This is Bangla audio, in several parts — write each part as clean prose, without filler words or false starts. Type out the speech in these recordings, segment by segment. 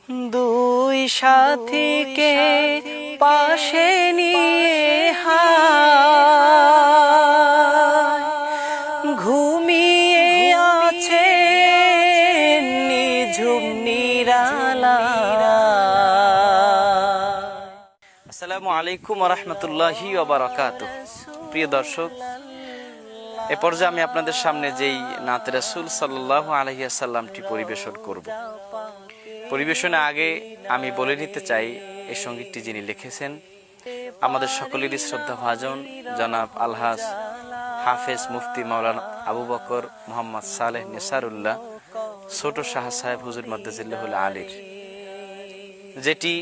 দুই সাথীকে পাশে নিয়ে ঘুমিয়ে আছে নিঝুম নিরালায়। আসসালামু আলাইকুম ওয়া রাহমাতুল্লাহি ওয়া বারাকাতুহু। প্রিয় দর্শক, এ পর্যায়ে আমি আপনাদের সামনে যেই নাত রাসূল সাল্লাল্লাহু আলাইহি ওয়াসাল্লামটি পরিবেশন করব, পরিবেশনের আগে আমি বলে নিতে চাই এই সঙ্গীতটি যিনি লিখেছেন আমাদের সকলেরই শ্রদ্ধাভাজন জনাব আলহাজ হাফেজ মুফতি মাওলানা আবু বকর মোহাম্মদ সালেহ নেসারুল্লাহ ছোট শাহ সাহেব হুজুর মাদ্দাজিল্লাহুল আলীর, যেটি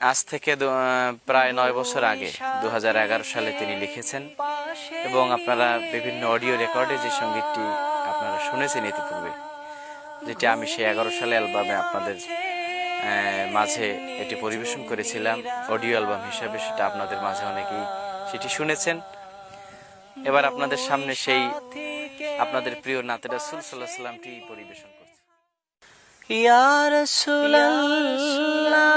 আজ থেকে প্রায় 9 বছর আগে 2011 সালে তিনি লিখেছেন এবং আপনারা বিভিন্ন অডিও রেকর্ডে যে সঙ্গীতটি আপনারা শুনেছেন ইতিপূর্বে, যেটি আমি সেই 11 সালে অ্যালবামে আপনাদের মাঝে এটি পরিবেশন করেছিলাম অডিও অ্যালবাম হিসাবে, সেটা আপনাদের মাঝে অনেকেই সেটি শুনেছেন। এবার আপনাদের সামনে সেই আপনাদের প্রিয় নাতে রাসূল সাল্লাল্লাহু আলাইহি ওয়াসাল্লামটি পরিবেশন করছি। ইয়া রাসূলুল্লাহ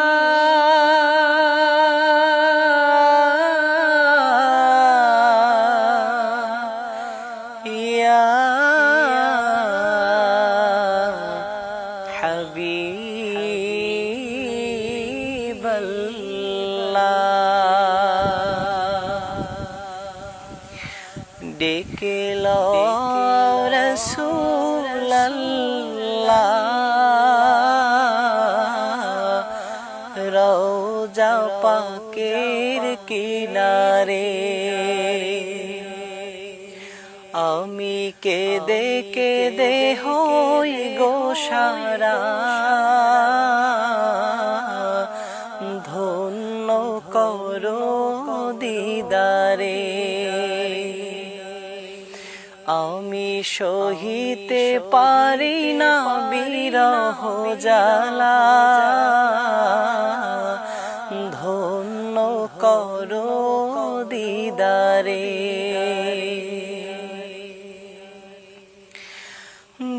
ইয়া ডেকে লও রাসূলুল্লাহ রওজা পাকের কিনারে, আমি কেঁদে কেঁদে হই গো সারা, ধন্য করো দিদারে। আমি সহিতে পারি না বিরহ জ্বালা, ধন্য করো দিদারে।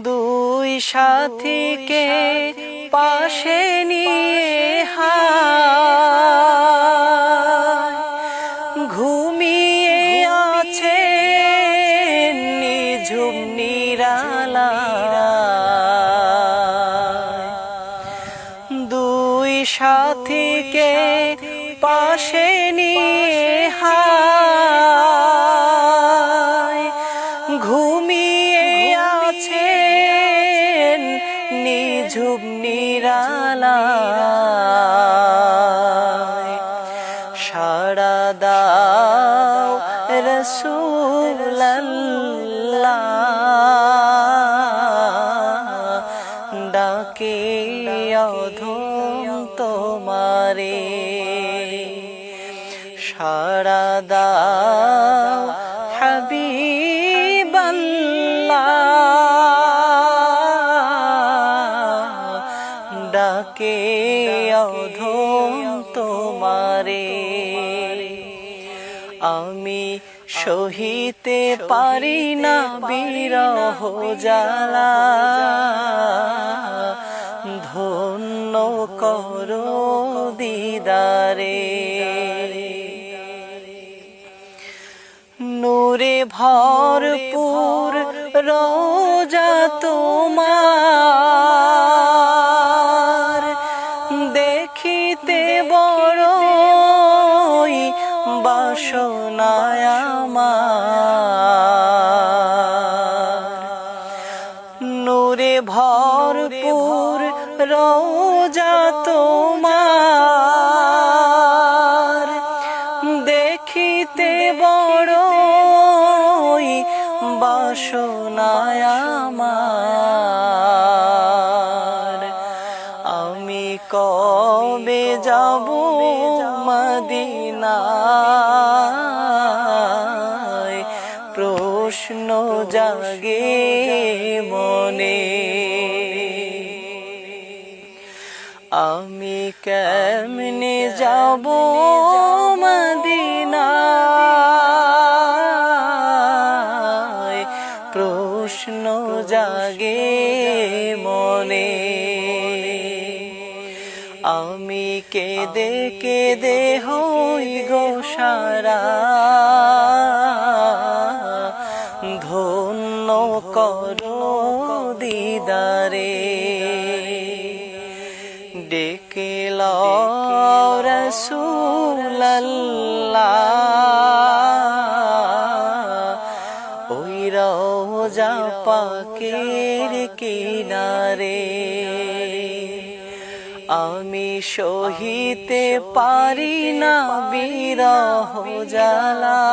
দুই সাথীকে পাশে নিয়ে ঘুমিয়ে আছে নিঝুম নিরালায়। দুই সাথীকে পাশে নিয়ে ঘুমিয়ে আছে নিঝুম নিরালায়। সাড়া দাও রাসূলুল্লাহ, ডাকে অধম তোমারে। সাড়া দাও হাবিবাল্লাহ, ডাকে অধম তোমারে। আমি সহিতে পারি না বিরহ জ্বালা, ধন্য করো দিদারে। নূরে ভরপুর রওজা তোমার, দেখিতে বড়ই বাসনায় আমার। নূরে ভরপুর রওজা তোমার, দেখিতে বড়ই বাসনায় আমার। আমি কবে যাব মদিনায়, প্রশ্ন জাগে মনে। আমি কেমনে যাব মদিনায়, প্রশ্ন জাগে মনে। আমি কেঁদে কেঁদে হই গো সারা, ধন্য করো দিদারে। ডেকে লও রাসূলাল্লাহ, ওই রওজা পাকের কিনারে। আমি সহিতে পারি না বিরহ জ্বালা,